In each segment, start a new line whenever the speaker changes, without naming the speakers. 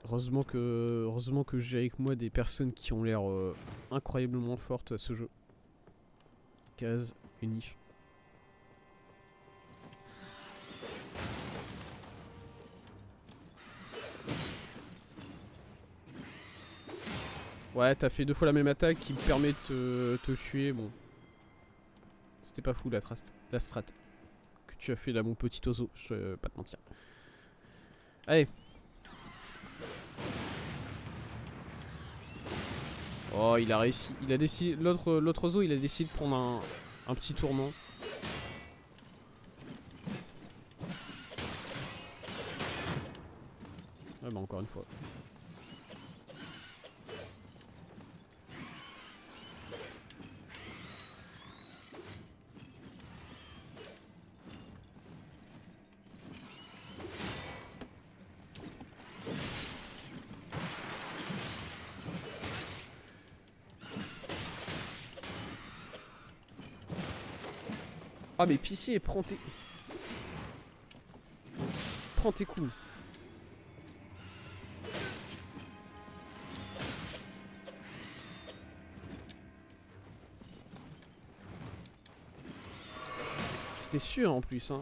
Heureusement que j'ai avec moi des personnes qui ont l'air incroyablement fortes à ce jeu. Case, unif. Ouais, t'as fait 2 fois la même attaque qui me permet de te tuer. Bon, c'était pas fou la strat que tu as fait là, mon petit oiseau. Je vais pas te mentir. Allez. Oh, il a réussi. Il a décidé. L'autre oiseau, il a décidé de prendre un petit tournant. Ouais, bah encore une fois. Ah mais pitié, prends tes coups. C'était sûr en plus, hein.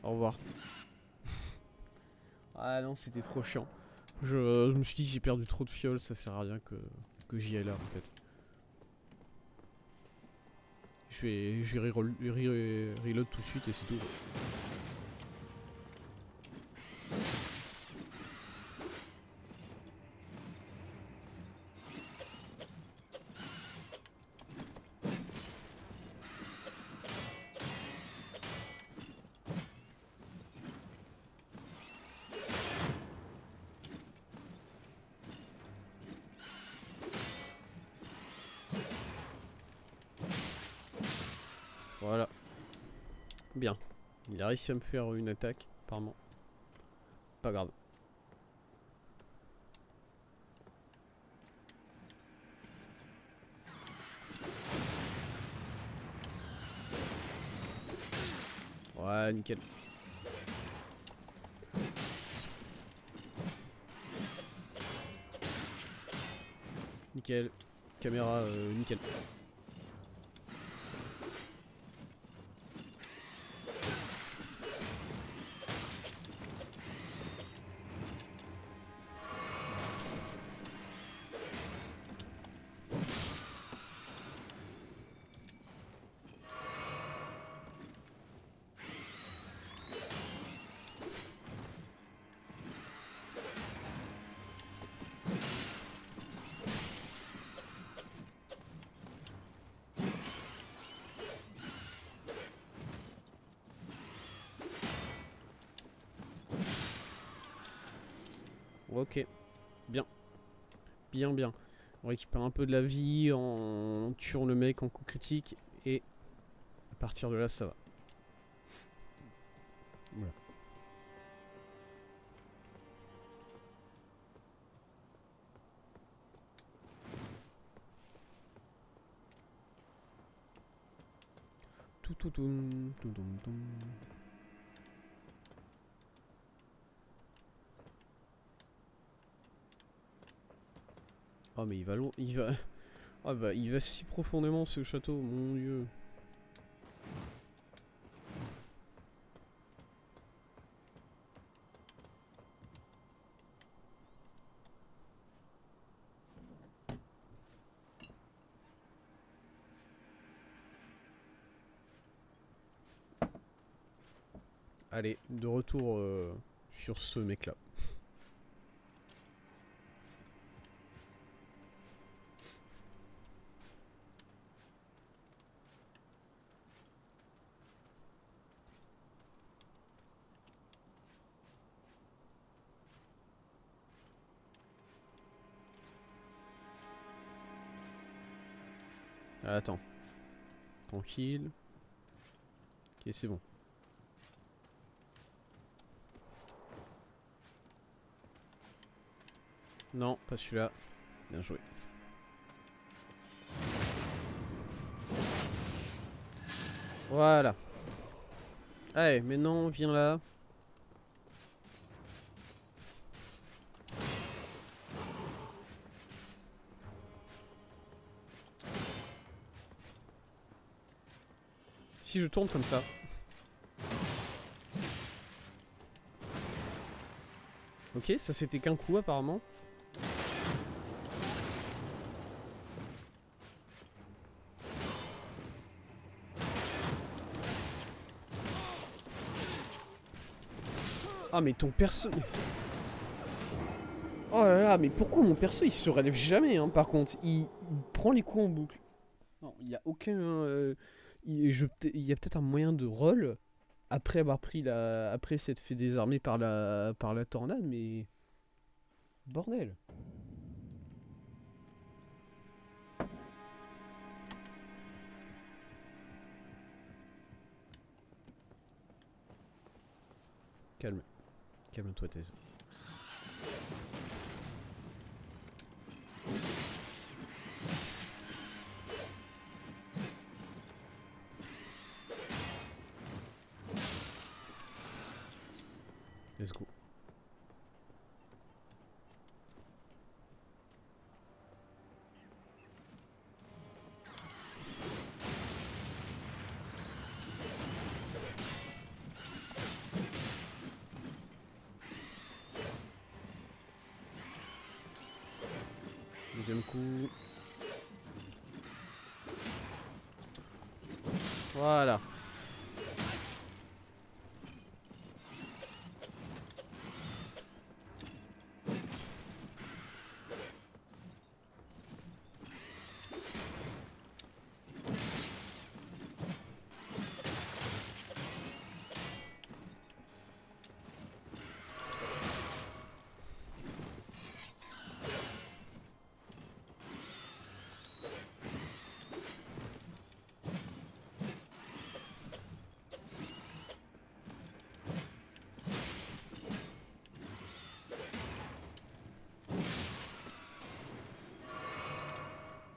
Au revoir. Ah non, c'était trop chiant. Je me suis dit que j'ai perdu trop de fioles, ça sert à rien que j'y aille là en fait. Je vais reload tout de suite et c'est tout. Voilà. Bien. Il a réussi à me faire une attaque, apparemment. Pas grave. Ouais, nickel. Nickel. Caméra, nickel. Ok. Bien. Bien, bien. On récupère un peu de la vie en tuant le mec en coup critique. Et à partir de là, ça va. Voilà. Tout, tout, tout, tout, tout, tout. Oh mais il va loin, il va... Ah bah il va si profondément ce château, mon dieu. Allez, de retour sur ce mec là. Attends. Tranquille. Ok, c'est bon. Non, pas celui-là. Bien joué. Voilà. Allez, maintenant, viens là. Si je tourne comme ça. Ok, ça c'était qu'un coup apparemment. Ah mais ton perso... Oh là là, mais pourquoi mon perso il se relève jamais hein, par contre il prend les coups en boucle. Non, il y a aucun... il y a peut-être un moyen de roll après avoir pris la... Après s'être fait désarmer par la tornade, mais... Bordel. Calme. Calme-toi, Thèse. Let's go. Deuxième coup. Voilà.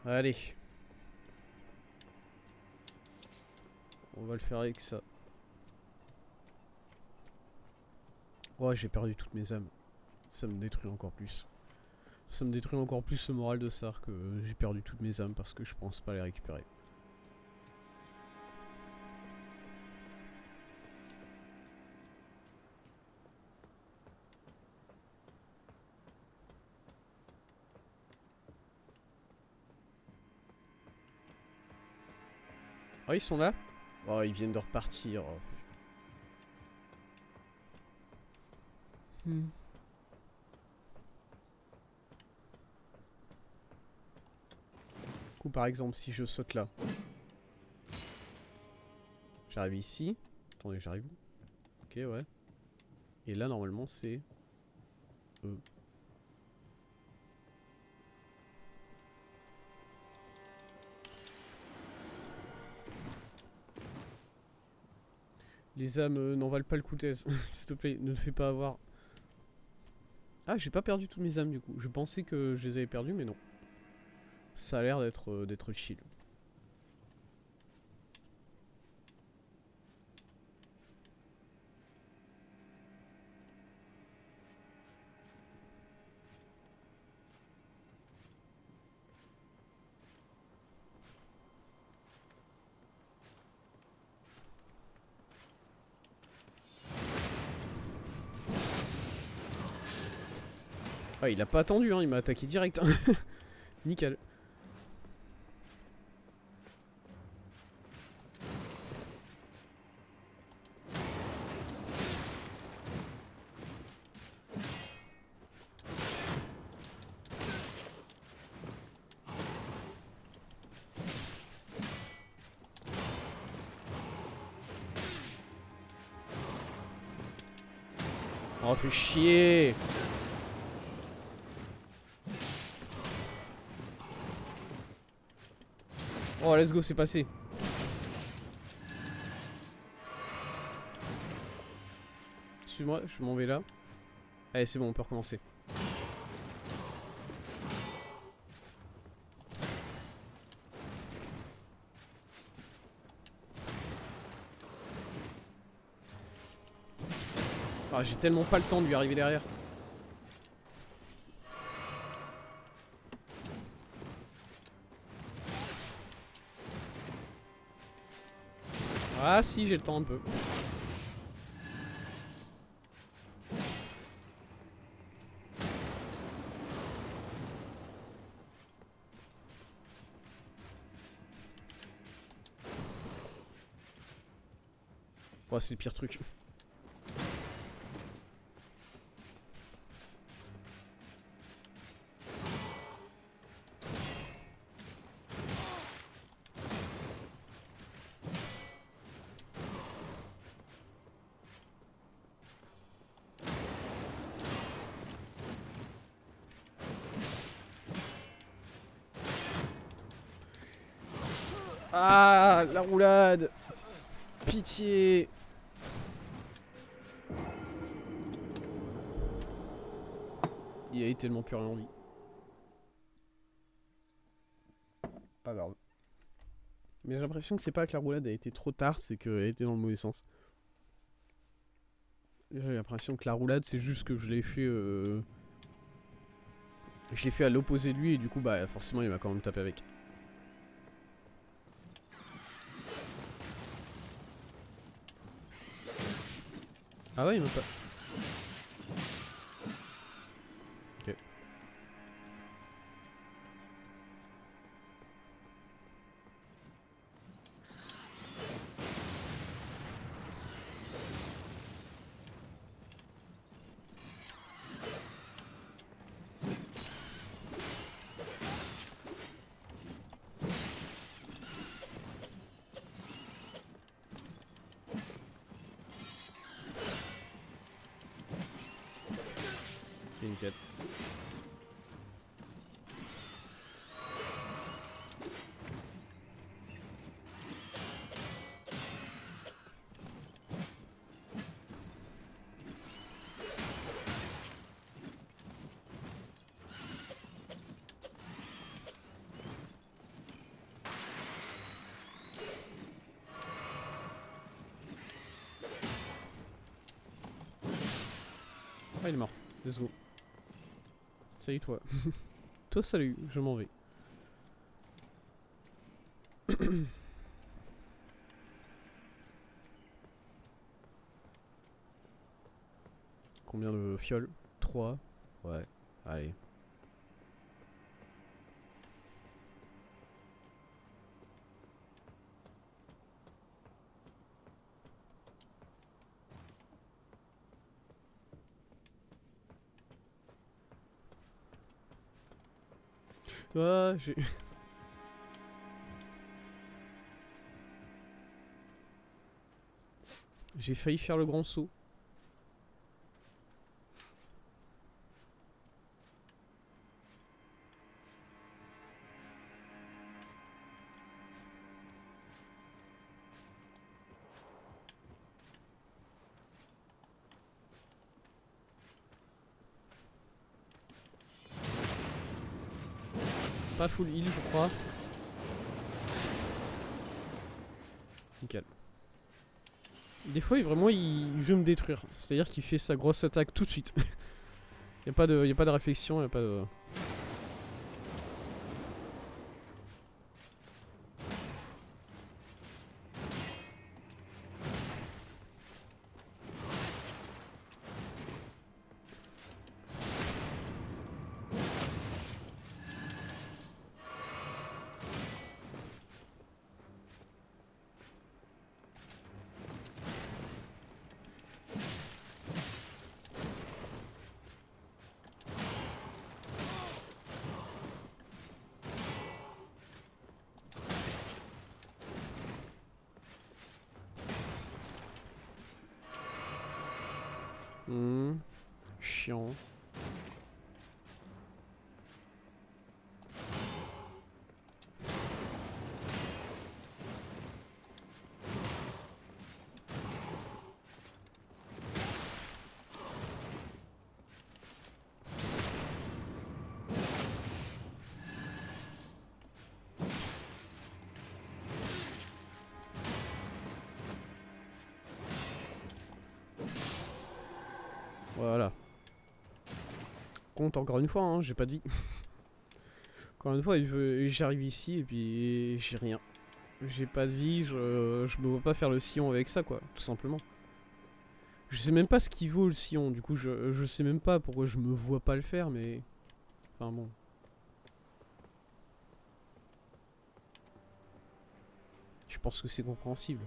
Allez. On va le faire avec ça. Oh, j'ai perdu toutes mes âmes. Ça me détruit encore plus. Ça me détruit encore plus ce moral de savoir que j'ai perdu toutes mes âmes parce que je pense pas les récupérer. Oh, ils sont là? Oh, ils viennent de repartir. Oh. Hmm. Du coup, par exemple, si je saute là, j'arrive ici. Attendez, j'arrive où? Ok, ouais. Et là, normalement, c'est... eux. Les âmes n'en valent pas le coup, Thèse. S'il te plaît, ne te fais pas avoir. Ah, j'ai pas perdu toutes mes âmes du coup. Je pensais que je les avais perdues, mais non. Ça a l'air d'être chill. Ah, il a pas attendu, hein, il m'a attaqué direct. Nickel. Oh, fait chier. Oh, let's go, c'est passé. Suis-moi, je m'en vais là. Allez, c'est bon, on peut recommencer. Ah, j'ai tellement pas le temps de lui arriver derrière. Ah si, j'ai le temps un peu. Oh, c'est le pire truc. Ah, la roulade. Pitié. Il a tellement plus rien en vie. Pas grave. Mais j'ai l'impression que c'est pas que la roulade a été trop tard, c'est qu'elle était dans le mauvais sens. J'ai l'impression que la roulade, c'est juste que je l'ai fait... Je l'ai fait à l'opposé de lui et du coup, bah forcément, il m'a quand même tapé avec. Ah ouais, il m'a pas... Ok. Ok, nickel. Ah, il est mort. Let's go. Salut toi. Toi, salut, je m'en vais. Combien de fioles? 3. Ouais, allez. Ah, j'ai... J'ai failli faire le grand saut. Pas full heal, je crois. Nickel. Des fois, vraiment, il veut me détruire. C'est-à-dire qu'il fait sa grosse attaque tout de suite. Y a pas de réflexion, y a pas de... Chiant. contre, encore une fois, hein, j'ai pas de vie. Encore une fois, j'arrive ici et puis j'ai rien. J'ai pas de vie, je me vois pas faire le sillon avec ça, quoi, tout simplement. Je sais même pas ce qu'il vaut le sillon, du coup je sais même pas pourquoi je me vois pas le faire, mais... Enfin bon. Je pense que c'est compréhensible.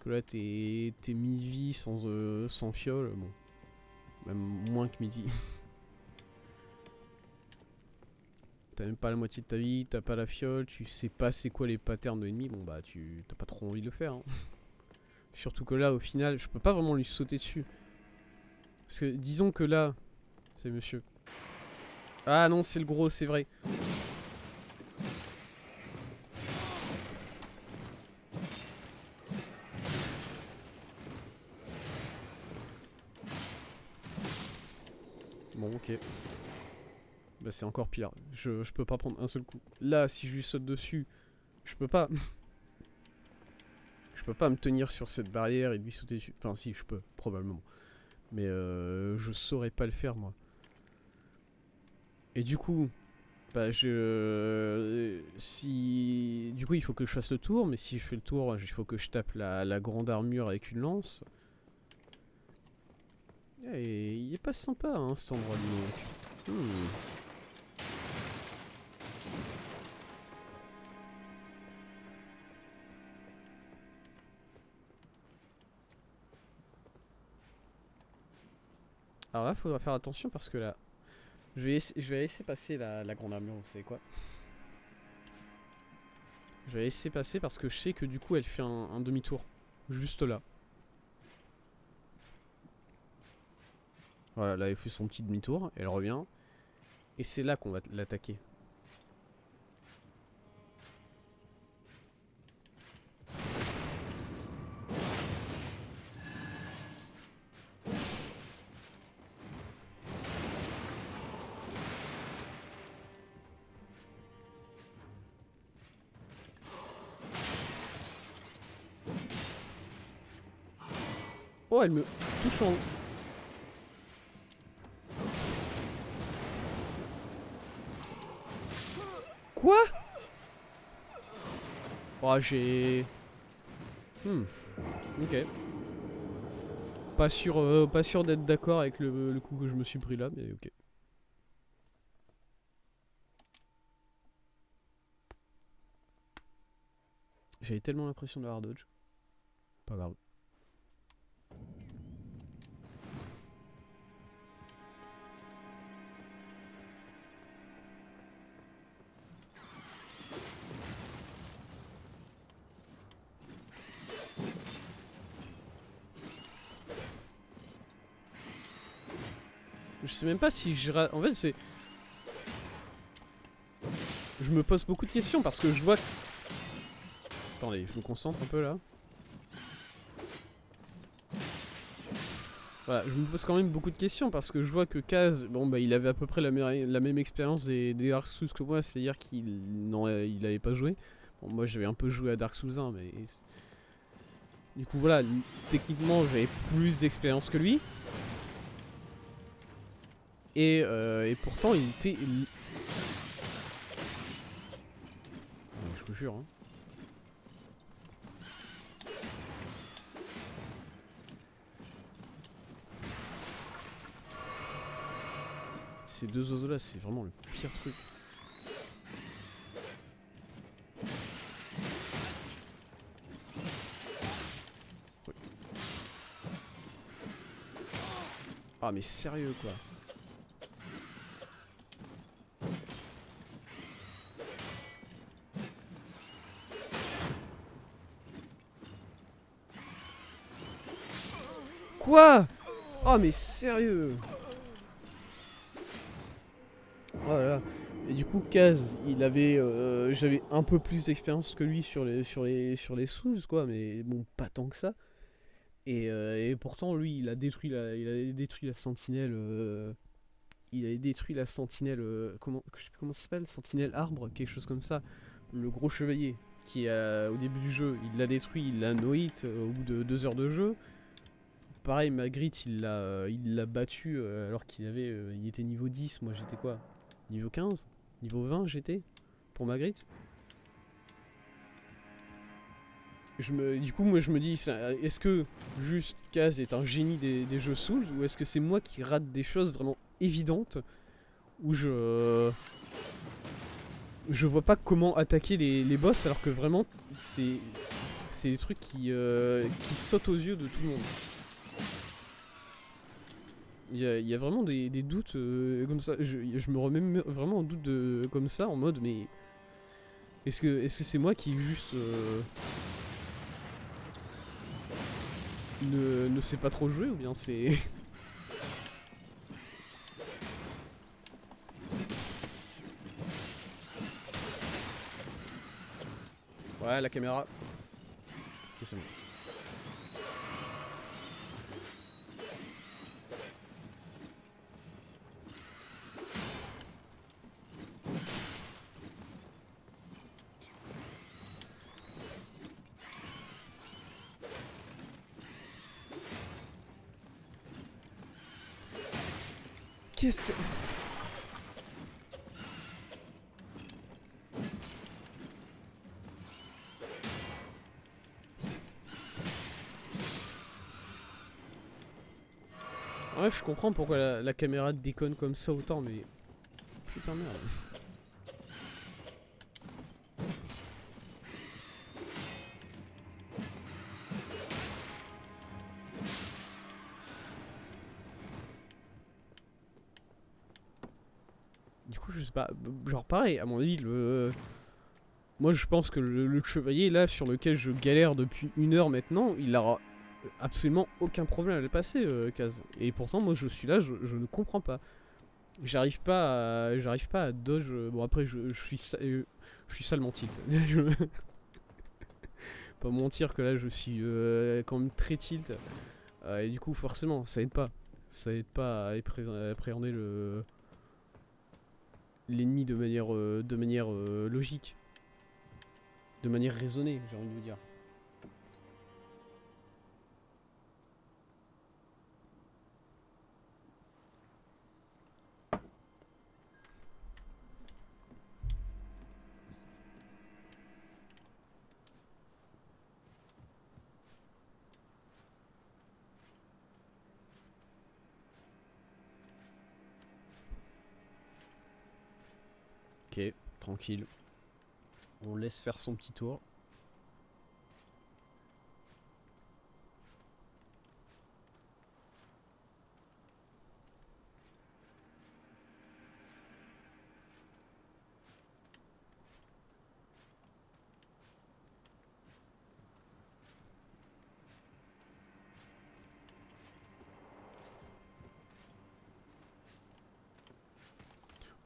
Que là t'es mi-vie sans fiole, bon. Même moins que mi-vie. T'as même pas la moitié de ta vie, t'as pas la fiole, tu sais pas c'est quoi les patterns de l'ennemi, bon bah t'as pas trop envie de le faire. Hein. Surtout que là au final, je peux pas vraiment lui sauter dessus. Parce que disons que là, c'est monsieur. Ah non, c'est le gros, c'est vrai. Bon, ok. Bah c'est encore pire. Je peux pas prendre un seul coup. Là, si je lui saute dessus, je peux pas. Je peux pas me tenir sur cette barrière et lui sauter dessus. Enfin si, je peux, probablement. Mais je saurais pas le faire, moi. Et du coup, bah si... Du coup, il faut que je fasse le tour, mais si je fais le tour, il faut que je tape la grande armure avec une lance. Et il est pas sympa, hein, cet endroit, dis donc. Alors là, faudra faire attention parce que là, je vais laisser passer la grande armure, vous savez quoi? Je vais laisser passer parce que je sais que du coup, elle fait un demi-tour. Juste là. Voilà, là, elle fait son petit demi-tour, elle revient. Et c'est là qu'on va l'attaquer. Oh, elle me touche en... Quoi? Oh, j'ai... Ok. Pas sûr d'être d'accord avec le coup que je me suis pris là, mais ok. J'avais tellement l'impression d'avoir dodge. Pas grave. Je sais même pas si je... En fait, c'est... Je me pose beaucoup de questions parce que je vois... Attendez, je me concentre un peu là. Voilà, je me pose quand même beaucoup de questions parce que je vois que Kaz, bon bah il avait à peu près la même expérience des Dark Souls que moi, c'est-à-dire qu'il il avait pas joué. Bon, moi j'avais un peu joué à Dark Souls 1, mais... Du coup voilà, techniquement j'avais plus d'expérience que lui. Et pourtant il était... Je vous jure, hein. Ces deux oiseaux là, c'est vraiment le pire truc. Ouais. Ah mais sérieux quoi. Quoi? Oh mais sérieux. Oh là là. Et du coup Kaz, il avait, j'avais un peu plus d'expérience que lui sur les Souls quoi, mais bon pas tant que ça. Et pourtant lui, il a détruit la sentinelle. Il avait détruit la sentinelle. Je sais plus comment ça s'appelle, sentinelle arbre, quelque chose comme ça. Le gros chevalier. qui est au début du jeu, il l'a détruit, il l'a no-hit au bout de 2 heures de jeu. Pareil, Magritte, il l'a battu alors il était niveau 10, moi j'étais quoi? Niveau 15? Niveau 20 j'étais? Pour Magritte? Du coup, moi je me dis, est-ce que juste Kaz est un génie des jeux Souls, ou est-ce que c'est moi qui rate des choses vraiment évidentes où je vois pas comment attaquer les boss, alors que vraiment c'est des trucs qui sautent aux yeux de tout le monde. Il y a vraiment des doutes comme ça. Je me remets vraiment en doute comme ça, en mode, mais est-ce que c'est moi qui juste ne sais pas trop jouer, ou bien c'est... Ouais, la caméra. C'est bon. Qu'est-ce que... Bref, je comprends pourquoi la caméra déconne comme ça autant, mais... Putain merde. Du coup, je sais pas... Genre pareil, à mon avis, moi je pense que le chevalier là, sur lequel je galère depuis 1 heure maintenant, il aura absolument aucun problème à le passer, Kaz. Et pourtant, moi je suis là, je ne comprends pas. J'arrive pas à dodge. Bon, après, je suis salement tilt. Je vais pas mentir que là, je suis quand même très tilt. Et du coup, forcément, ça aide pas. Ça aide pas à appréhender l'ennemi de manière logique. De manière raisonnée, j'ai envie de vous dire. Ok, tranquille. On laisse faire son petit tour.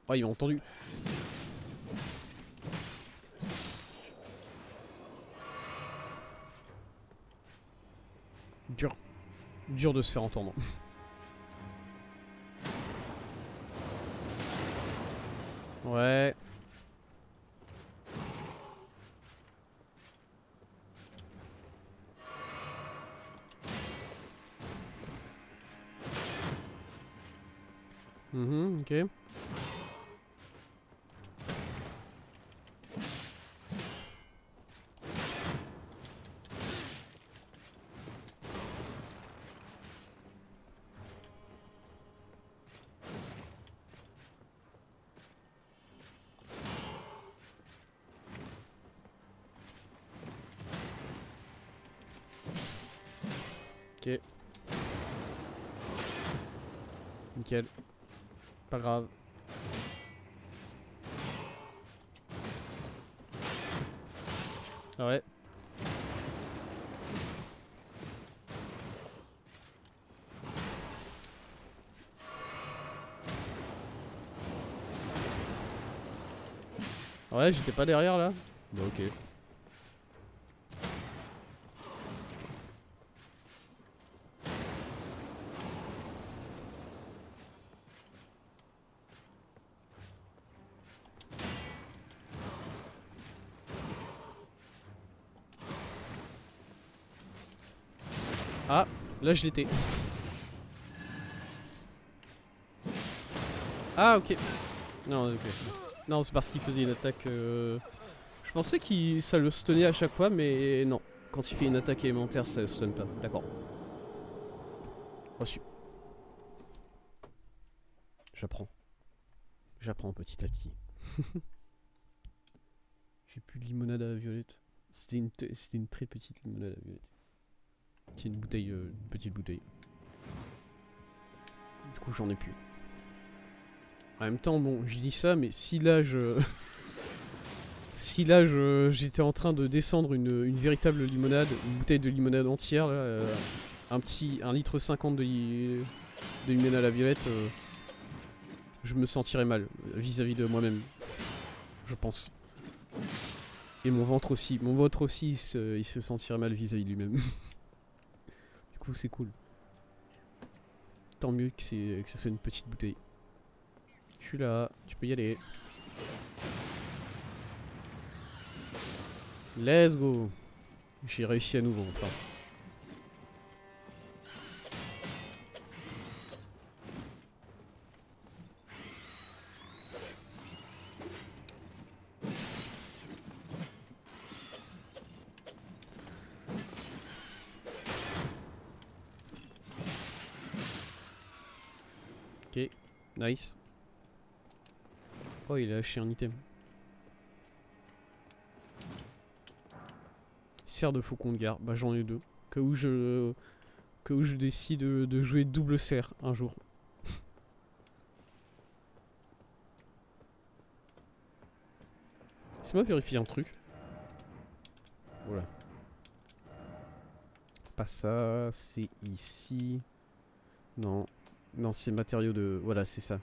Oh, il m'a entendu. Dur. Dur de se faire entendre. Ouais. Ok. Ok. Nickel. Pas grave. Ah ouais. Ah ouais, j'étais pas derrière là. Bah ok. Ah, là je l'étais. Ah ok. Non, ok. Non, c'est parce qu'il faisait une attaque... Je pensais que ça le stunnait à chaque fois, mais non. Quand il fait une attaque élémentaire, ça le stun pas. D'accord. Reçu. J'apprends. J'apprends petit à petit. J'ai plus de limonade à la violette. C'était une très petite limonade à la violette. C'est une bouteille, une petite bouteille. Du coup, j'en ai plus. En même temps, bon, je dis ça, mais si là si là j'étais en train de descendre une véritable limonade, une bouteille de limonade entière, là, un litre 50 de limonade à la violette, je me sentirais mal vis-à-vis de moi-même, je pense. Et mon ventre aussi, il se sentirait mal vis-à-vis de lui-même. Du coup, c'est cool. Tant mieux que ce soit une petite bouteille. Je suis là, tu peux y aller. Let's go. J'ai réussi à nouveau, enfin. Ok, nice. Oh, il a lâché un item. Serre de faucon de gare, bah j'en ai deux. Que où je décide de jouer double serre un jour. Laisse-moi vérifier un truc. Voilà. Pas ça, c'est ici. Non. Non, c'est matériaux de... Voilà, c'est ça.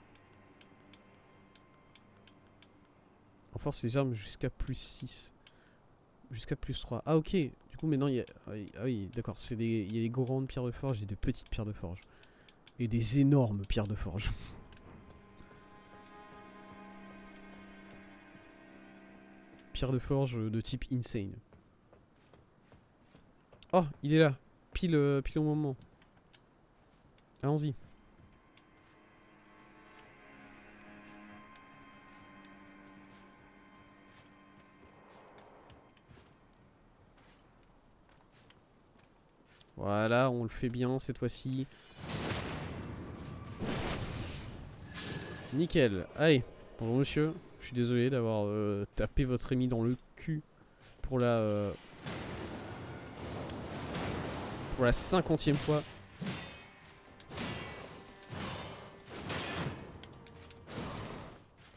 Renforce les armes jusqu'à plus 6. Jusqu'à plus 3. Ah ok. Du coup maintenant il y a... Ah oui, d'accord. Il y a des grandes pierres de forge et des petites pierres de forge. Et des énormes pierres de forge. Pierre de forge de type insane. Oh, il est là. Pile, pile au moment. Allons-y. Voilà, on le fait bien cette fois-ci. Nickel. Allez, bonjour monsieur. Je suis désolé d'avoir tapé votre ami dans le cul pour la 50e fois.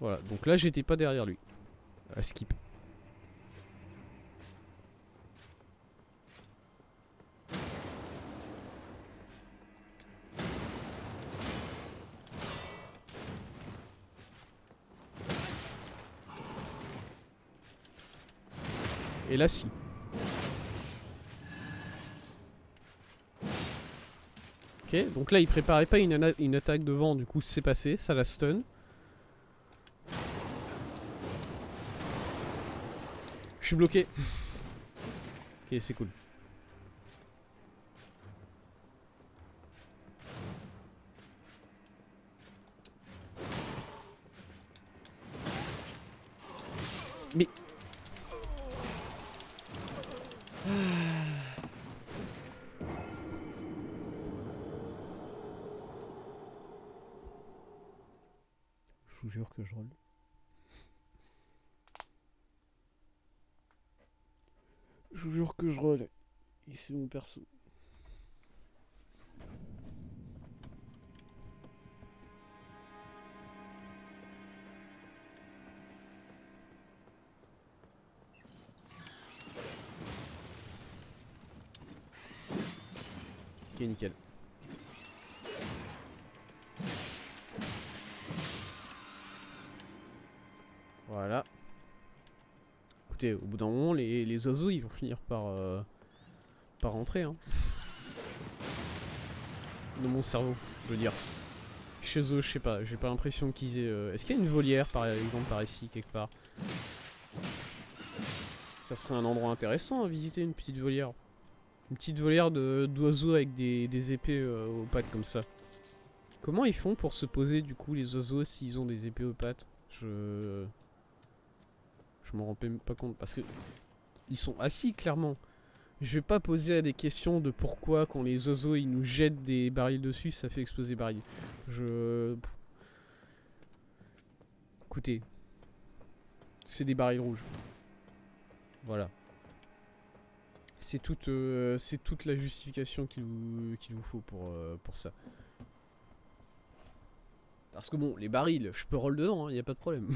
Voilà, donc là j'étais pas derrière lui. À skip. Et là si. Ok, donc là il préparait pas une attaque de vent, du coup c'est passé, ça la stun. Je suis bloqué. Ok, c'est cool. Mais... Je vous jure que je roule. Je vous jure que je roll. Et c'est mon perso. Ok, nickel. Voilà. Écoutez, au bout d'un moment, les oiseaux, ils vont finir par rentrer, hein. Dans mon cerveau, je veux dire. Chez eux, je sais pas, j'ai pas l'impression qu'ils aient... Est-ce qu'il y a une volière, par exemple, par ici, quelque part? Ça serait un endroit intéressant à visiter, une petite volière. Une petite volière d'oiseaux avec des épées aux pattes comme ça. Comment ils font pour se poser du coup les oiseaux s'ils ont des épées aux pattes? Je m'en rends même pas compte parce que ils sont assis clairement. Je vais pas poser des questions de pourquoi quand les oiseaux ils nous jettent des barils dessus ça fait exploser des barils. Écoutez, c'est des barils rouges. Voilà. C'est toute la justification qu'il vous faut pour ça. Parce que bon, les barils, je peux roll dedans, y a pas de problème.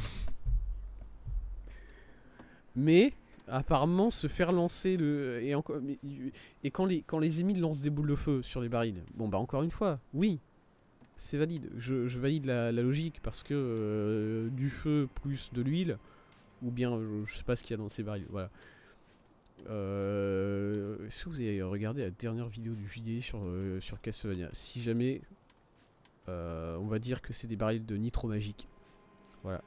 Mais apparemment se faire lancer et quand les ennemis lancent des boules de feu sur les barils, bon bah encore une fois, oui, c'est valide. Je valide la logique parce que du feu plus de l'huile, ou bien je sais pas ce qu'il y a dans ces barils, voilà. Est-ce que vous avez regardé la dernière vidéo du JD sur Castlevania? Si jamais, on va dire que c'est des barils de nitro magique. Voilà.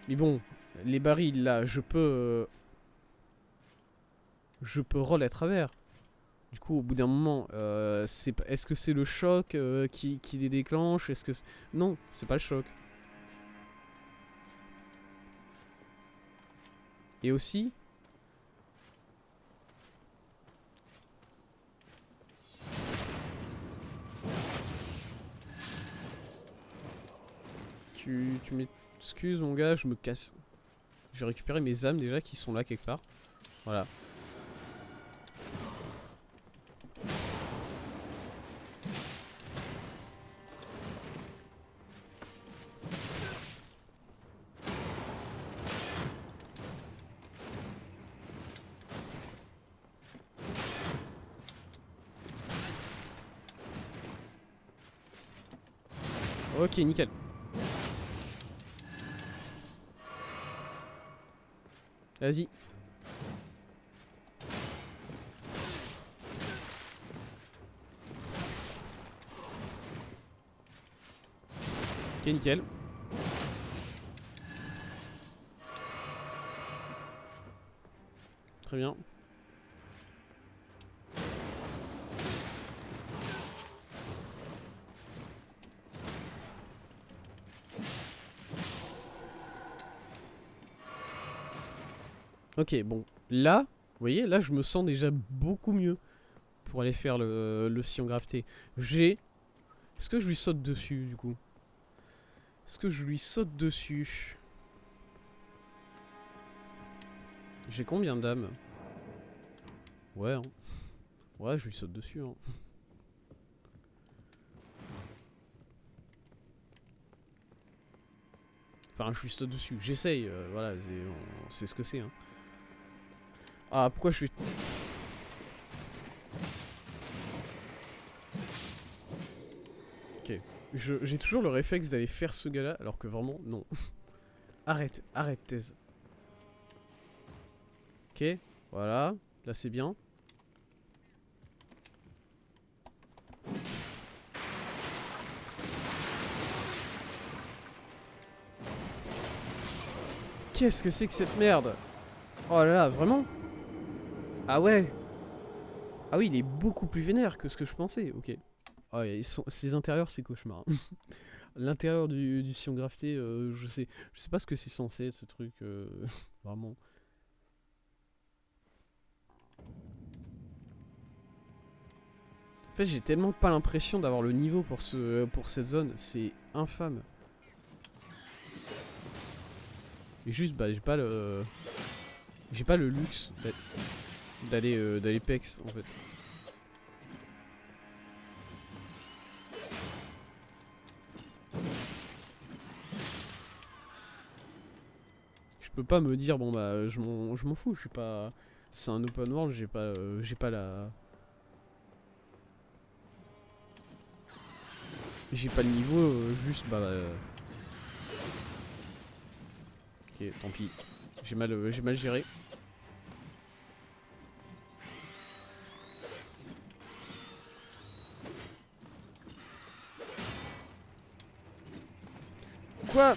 Mais bon, les barils là, je peux roll à travers. Du coup, au bout d'un moment, est-ce que c'est le choc qui les déclenche? Est-ce que non, c'est pas le choc. Et aussi, tu m'excuses mon gars, je me casse. Je vais récupérer mes âmes déjà qui sont là quelque part. Voilà. Ok, nickel. Vas-y. Ok, nickel. Très bien. Ok, bon. Là, vous voyez, là je me sens déjà beaucoup mieux pour aller faire le sillon graveté. Est-ce que je lui saute dessus du coup? Est-ce que je lui saute dessus? J'ai combien d'âmes? Ouais, hein. Ouais, je lui saute dessus, hein. Enfin, je lui saute dessus. J'essaye, voilà, on sait ce que c'est, hein. Ah, pourquoi je suis... Ok. J'ai toujours le réflexe d'aller faire ce gars-là, alors que vraiment, non. Arrête, taise. Ok, voilà. Là, c'est bien. Qu'est-ce que c'est que cette merde? Oh là là, vraiment? Ah ouais. Ah oui, il est beaucoup plus vénère que ce que je pensais, ok. Oh, ces intérieurs, c'est cauchemar. L'intérieur du sillon graveté, je sais pas ce que c'est censé être ce truc, vraiment. En fait, j'ai tellement pas l'impression d'avoir le niveau pour cette zone, c'est infâme. Et juste, bah, j'ai pas le luxe d'aller pex en fait. Je peux pas me dire bon bah je m'en fous, je suis pas, c'est un open world, j'ai pas la, j'ai pas le niveau, juste bah ok, tant pis, j'ai mal géré. Quoi?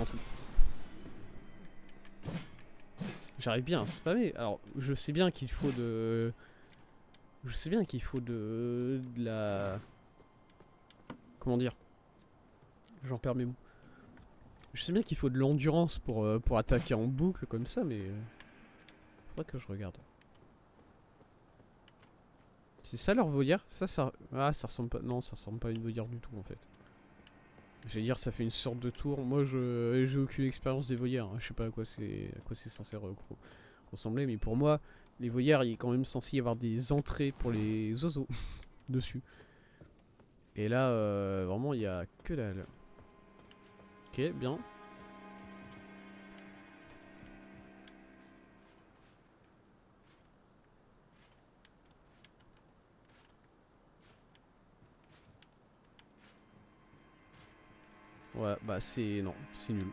un truc. J'arrive bien à spammer. Alors, je sais bien qu'il faut de... Je sais bien qu'il faut de la... Comment dire? J'en perds mes mots. Je sais bien qu'il faut de l'endurance pour attaquer en boucle comme ça, mais... faudrait que je regarde. C'est ça leur volière? Ça... Ah, ça ressemble pas... Non, ça ressemble pas à une volière du tout, en fait. J'allais dire, ça fait une sorte de tour. Moi, j'ai aucune expérience des volières. Hein. Je sais pas à quoi c'est censé ressembler, mais pour moi, les volières, il est quand même censé y avoir des entrées pour les oiseaux dessus. Et là, vraiment, il y a que dalle. Ok, bien. Ouais, bah c'est... Non, c'est nul.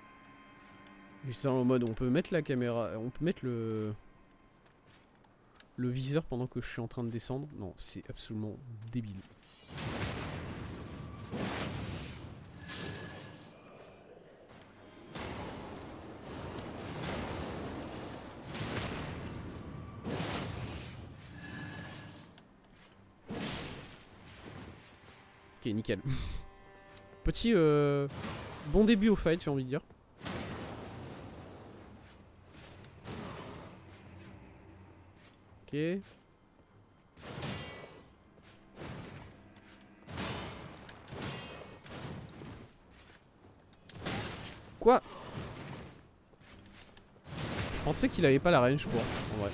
Juste en mode, on peut mettre la caméra... On peut mettre le viseur pendant que je suis en train de descendre. Non, c'est absolument débile. Ok, nickel. Petit bon début au fight, j'ai envie de dire. Ok. Quoi? Je pensais qu'il avait pas la range pour, en vrai.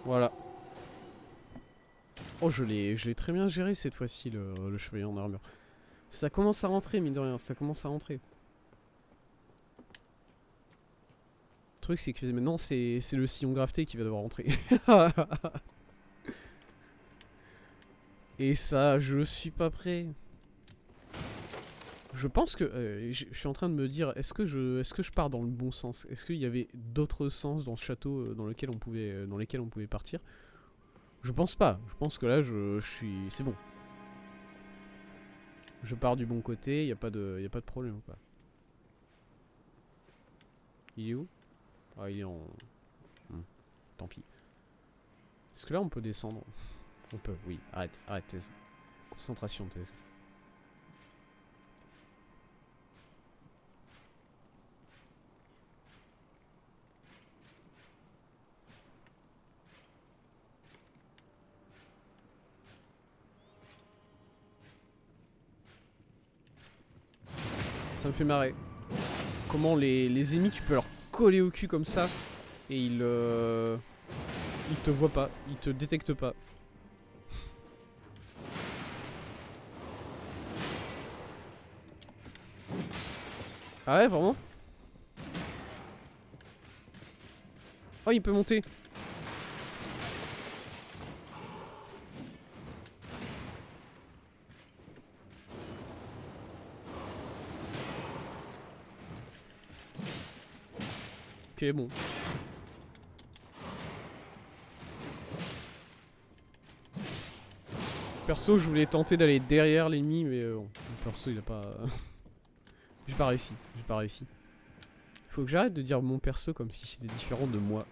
Voilà. Oh, je l'ai très bien géré cette fois-ci, le chevalier en armure. Ça commence à rentrer, mine de rien, ça commence à rentrer. Le truc, c'est que maintenant, c'est le sillon grafté qui va devoir rentrer. Et ça, je suis pas prêt. Je pense que... je suis en train de me dire, est-ce que je pars dans le bon sens? Est-ce qu'il y avait d'autres sens dans ce château dans lesquels on pouvait partir? Je pense pas. Je pense que là, je suis... C'est bon. Je pars du bon côté, y a pas de problème, quoi. Il est où? Ah, il est en... Tant pis. Est-ce que là, on peut descendre? On peut, oui. Arrête, Thèse. Concentration, Thèse. Ça me fait marrer. Comment les ennemis, tu peux leur coller au cul comme ça et ils te voient pas, ils te détectent pas. Ah ouais, vraiment? Oh, il peut monter. Ok, bon. Perso, je voulais tenter d'aller derrière l'ennemi, mais bon, perso, il a pas... J'ai pas réussi. Faut que j'arrête de dire mon perso comme si c'était différent de moi.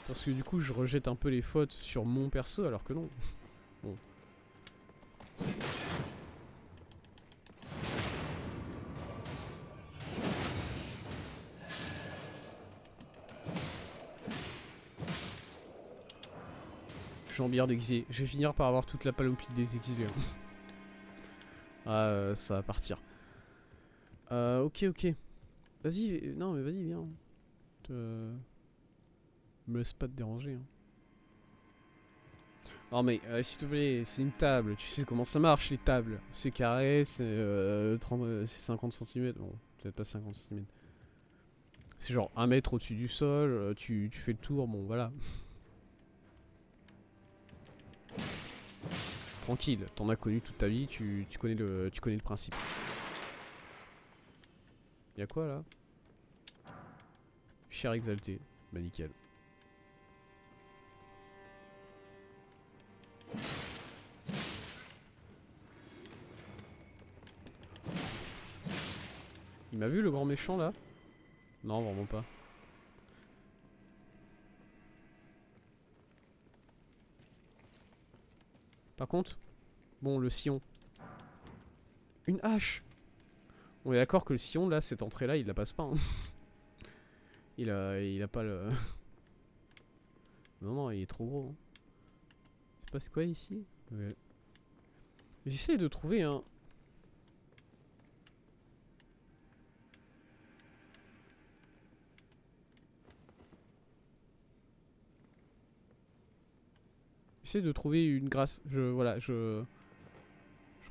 Parce que du coup, je rejette un peu les fautes sur mon perso, alors que non. Bon. Jean-Bière d'exilé. Je vais finir par avoir toute la panoplie des exilés. Ah, ça va partir. Ok. Vas-y, non mais vas-y, viens. Me laisse pas te déranger. Hein. Non mais, s'il te plaît, c'est une table. Tu sais comment ça marche, les tables. C'est carré, c'est 50 cm. Bon, peut-être pas 50 cm. C'est genre 1 mètre au-dessus du sol. Tu fais le tour, bon voilà. Tranquille, t'en as connu toute ta vie, tu connais le principe. Y'a quoi là? Cher exalté. Bah nickel. Il m'a vu le grand méchant là? Non, vraiment pas. Par contre, bon, le sillon. Une hache! On est d'accord que le sillon là, cette entrée là, il la passe pas. Hein. Il a pas le. Non, non, il est trop gros. Hein. Il se passe quoi ici? Ouais. J'essaie de trouver un. J'essaie de trouver une grâce. Voilà, je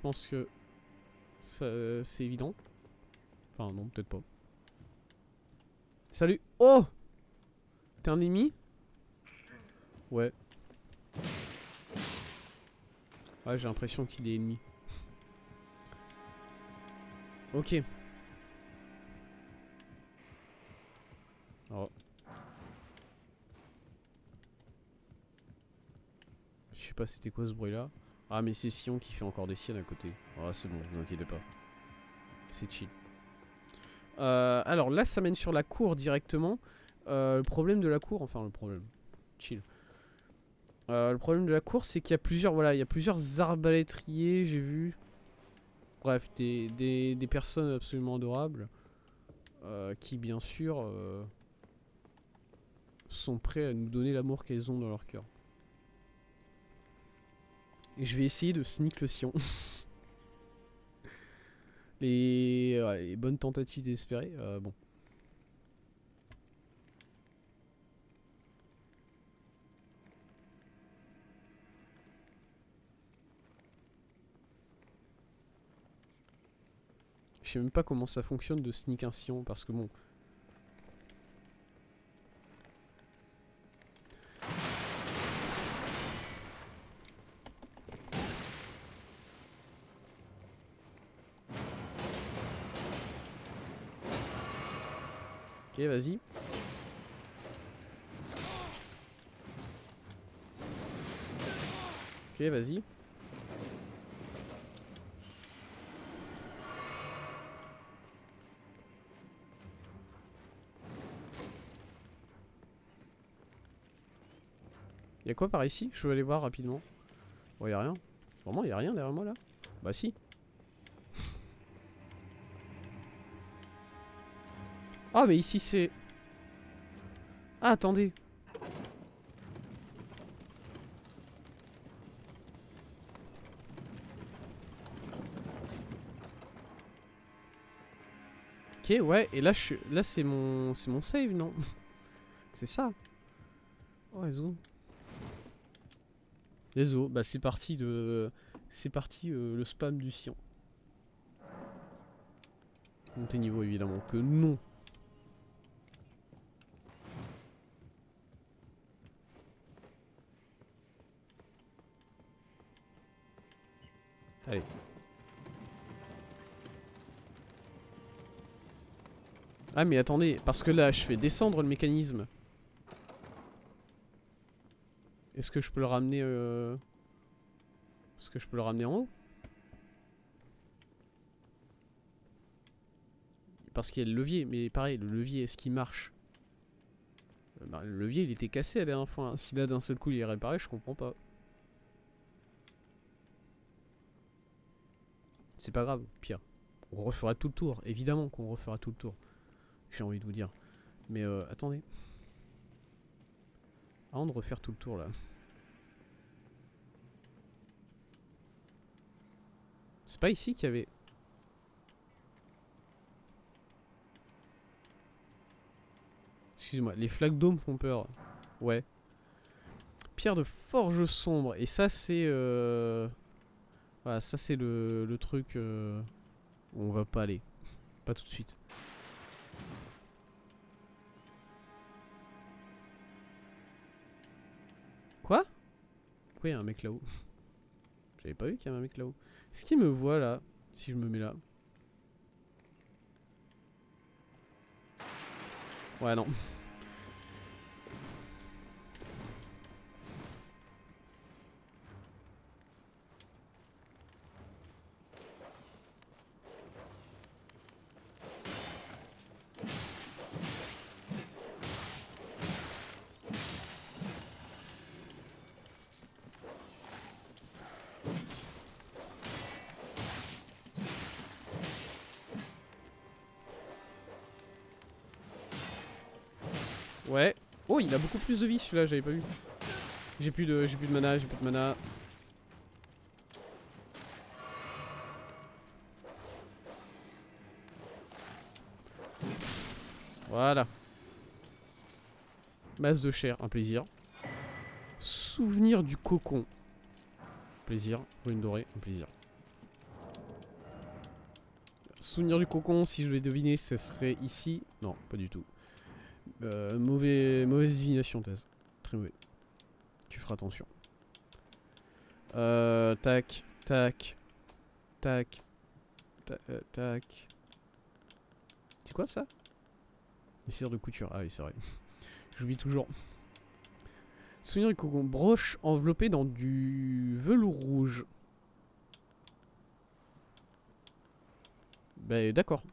pense que c'est évident. Enfin, non, peut-être pas. Salut! Oh! T'es un ennemi? Ouais. Ouais, j'ai l'impression qu'il est ennemi. Ok. Oh. Je sais pas c'était quoi ce bruit là. Ah mais c'est Sion qui fait encore des siennes à côté. Ah c'est bon, ne vous inquiétez pas. C'est chill. Alors là ça mène sur la cour directement. Le problème de la cour, enfin le problème. Chill. Le problème de la cour c'est qu'il y a plusieurs. Voilà, il y a plusieurs arbalétriers, j'ai vu. Bref, des personnes absolument adorables. Qui bien sûr sont prêts à nous donner l'amour qu'elles ont dans leur cœur. Et je vais essayer de sneak le Sion. les bonnes tentatives désespérées. Bon. Je sais même pas comment ça fonctionne de sneak un Sion parce que bon. Ok, vas-y. Ok, vas-y. Y'a quoi par ici? Je veux aller voir rapidement. Oh, y'a rien. Vraiment, y'a rien derrière moi là? Bah si. Ah, mais ici c'est. Ah, attendez. Ok, ouais, et là, là c'est mon save, non? C'est ça. Oh, let's go. Let's go. Bah, c'est parti de. C'est parti le spam du Sion. Monter niveau, évidemment. Que non. Allez. Ah, mais attendez, parce que là, je fais descendre le mécanisme. Est-ce que je peux le ramener Est-ce que je peux le ramener en haut? Parce qu'il y a le levier, mais pareil, le levier, est-ce qu'il marche? Bah, le levier, il était cassé la dernière fois. Hein. Si là, d'un seul coup, il est réparé, je comprends pas. C'est pas grave, pire. On refera tout le tour, évidemment qu'on refera tout le tour. J'ai envie de vous dire. Mais attendez. Avant de refaire tout le tour là. C'est pas ici qu'il y avait. Excuse-moi, les flaques d'eau me font peur. Ouais. Pierre de forge sombre. Et ça c'est voilà, ça c'est le truc où on va pas aller. Pas tout de suite. Quoi? Pourquoi il y a un mec là-haut? J'avais pas vu qu'il y avait un mec là-haut. Est-ce qu'il me voit là? Si je me mets là. Ouais non. Ouais. Oh, il a beaucoup plus de vie celui-là, j'avais pas vu. J'ai plus de mana, j'ai plus de mana. Voilà. Masse de chair, un plaisir. Souvenir du cocon. Plaisir. Rune dorée, un plaisir. Souvenir du cocon, si je devais deviner, ce serait ici. Non, pas du tout. Mauvaise divination, Thèse. Très mauvais. Tu feras attention. Tac, tac, tac, tac. C'est quoi ça? Les cires de couture. Ah oui, c'est vrai. J'oublie toujours. Souvenir du cocon. Broche enveloppée dans du velours rouge. Bah d'accord.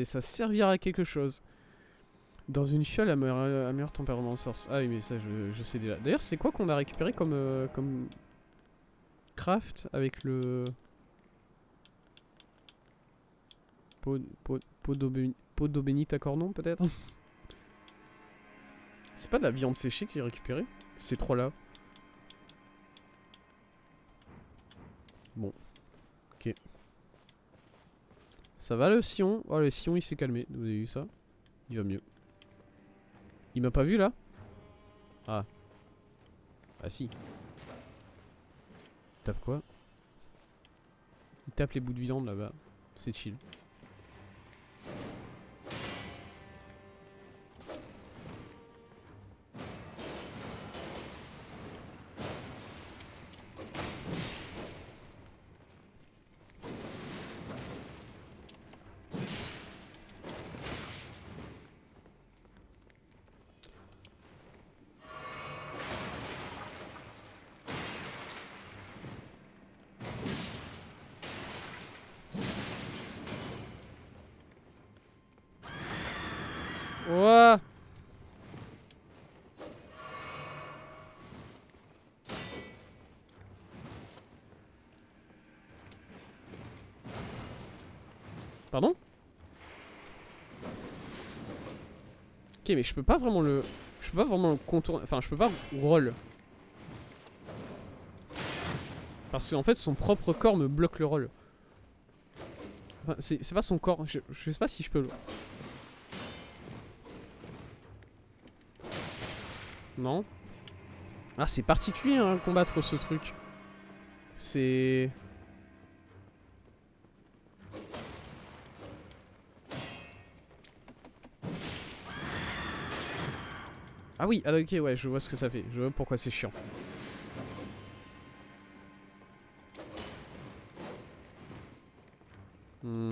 Ça servira à quelque chose. Dans une fiole à meilleur tempérament source. Ah oui mais ça je sais déjà. D'ailleurs c'est quoi qu'on a récupéré comme craft avec le... Pot d'eau bénite à cornon peut-être. C'est pas de la viande séchée que j'ai récupéré. Ces trois là. Bon. Ok. Ça va le sillon. Oh le sillon il s'est calmé. Vous avez vu ça? Il va mieux. Il m'a pas vu là? Ah. Ah si. Il tape quoi? Il tape les bouts de viande là-bas. C'est chill. Ouah. Pardon? Ok mais je peux pas vraiment le... Je peux pas vraiment le contourner... Enfin je peux pas roll. Parce qu'en fait son propre corps me bloque le roll. Enfin, c'est pas son corps, je sais pas si je peux le... Non. Ah c'est particulier hein, combattre ce truc. C'est... Ah oui, ah ok ouais je vois ce que ça fait, je vois pourquoi c'est chiant. Hmm.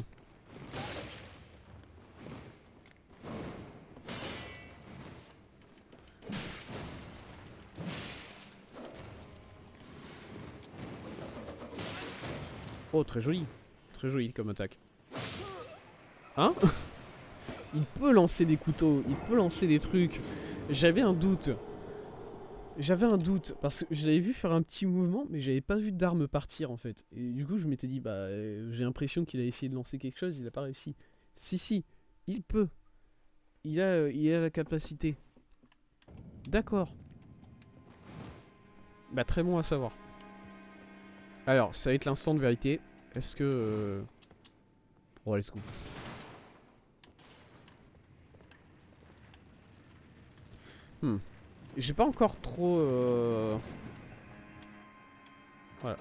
Oh très joli comme attaque. Hein? Il peut lancer des couteaux, il peut lancer des trucs. J'avais un doute. Parce que je l'avais vu faire un petit mouvement, mais j'avais pas vu d'arme partir en fait. Et du coup, je m'étais dit, bah, j'ai l'impression qu'il a essayé de lancer quelque chose, il a pas réussi. Si, il peut. Il a la capacité. D'accord. Bah, très bon à savoir. Alors, ça va être l'instant de vérité. Est-ce que... Oh, let's go. J'ai pas encore trop... Voilà.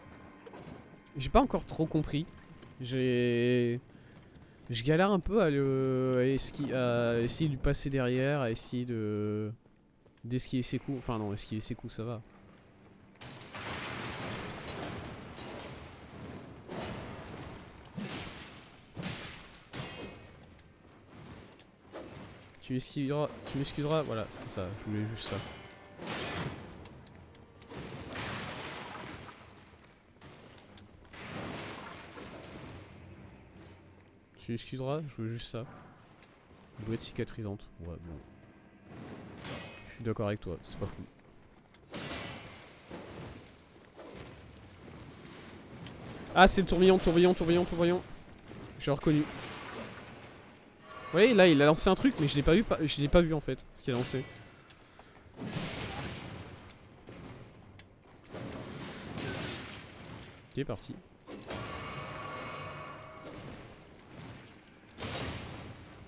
J'ai pas encore trop compris. Je galère un peu à essayer de lui passer derrière, à essayer d'esquiver ses coups. Enfin non, esquiver ses coups ça va. Tu m'excuseras, voilà, c'est ça, je voulais juste ça. Tu m'excuseras, je veux juste ça. Elle doit être cicatrisante. Ouais, bon. Je suis d'accord avec toi, c'est pas fou. Ah, c'est le tourbillon. J'ai reconnu. voyez, là, il a lancé un truc, mais je l'ai pas vu, je l'ai pas vu en fait, ce qu'il a lancé. Ok, parti.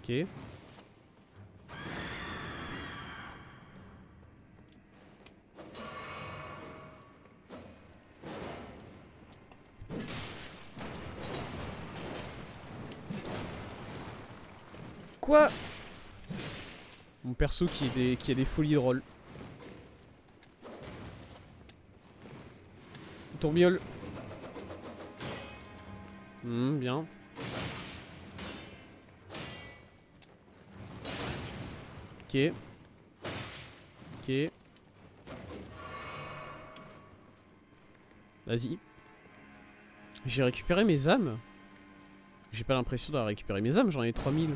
Ok. Quoi? Mon perso qui a des folies de rôle. Tourbiole. Bien. Ok. Ok. Vas-y. J'ai récupéré mes âmes. J'ai pas l'impression d'avoir récupéré mes âmes, j'en ai 3000.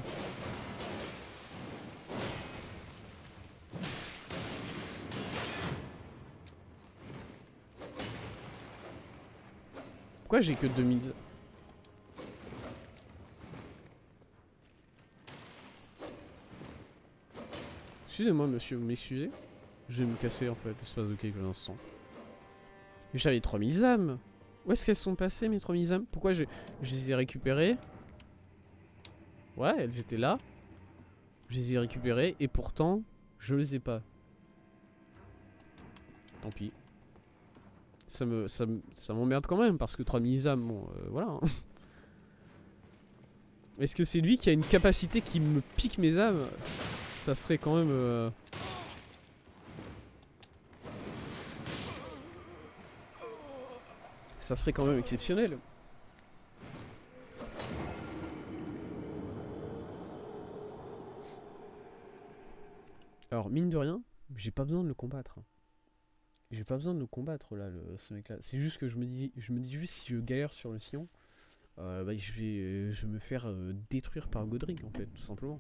Pourquoi j'ai que 2000? Excusez-moi monsieur, vous m'excusez? Je vais me casser en fait, espace de quelques instants. J'avais 3000 âmes. Où est-ce qu'elles sont passées mes 3000 âmes? Pourquoi je les ai récupérées? Ouais, elles étaient là. Je les ai récupérées et pourtant, je les ai pas. Tant pis. Ça m'emmerde quand même parce que 3000 âmes, bon, voilà. Hein. Est-ce que c'est lui qui a une capacité qui me pique mes âmes? Ça serait quand même... Ça serait quand même exceptionnel. Alors, mine de rien, j'ai pas besoin de le combattre. J'ai pas besoin de le combattre là, ce mec là. C'est juste que je me dis juste si je galère sur le sillon, bah, je vais me faire détruire par Godric en fait, tout simplement.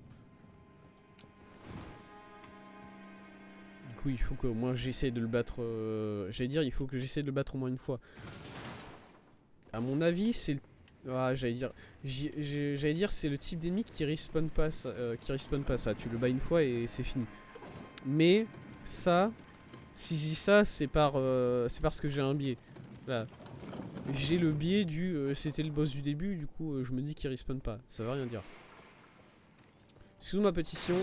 Du coup, il faut qu'au moins j'essaie de le battre. J'allais dire, il faut que j'essaie de le battre au moins une fois. À mon avis, c'est le. Ah, j'allais dire, c'est le type d'ennemi qui respawn pas, ça. Tu le bats une fois et c'est fini. Mais ça, si je dis ça, c'est parce que j'ai un biais. Là, j'ai le biais du c'était le boss du début, du coup je me dis qu'il respawn pas. Ça veut rien dire. Sous ma pétition.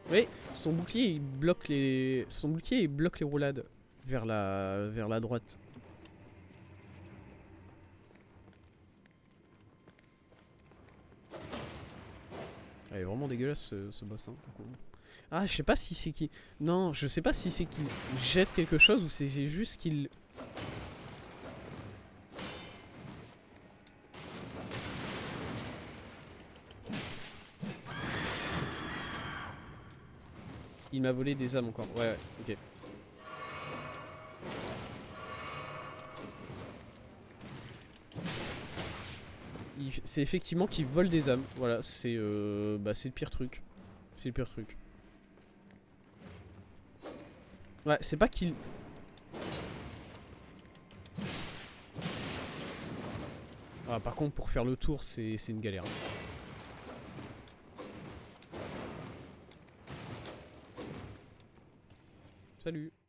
Oui, son bouclier il bloque les. Son bouclier il bloque les roulades vers la droite. Elle est vraiment dégueulasse ce boss hein. Ah je sais pas si c'est qui. Non, je sais pas si c'est qu'il jette quelque chose ou c'est juste qu'il. Il m'a volé des âmes encore. Ouais, ok. C'est effectivement qu'il vole des âmes. Voilà, c'est le pire truc. C'est le pire truc. Ouais, c'est pas qu'il... Ah, par contre, pour faire le tour, c'est une galère. Salut.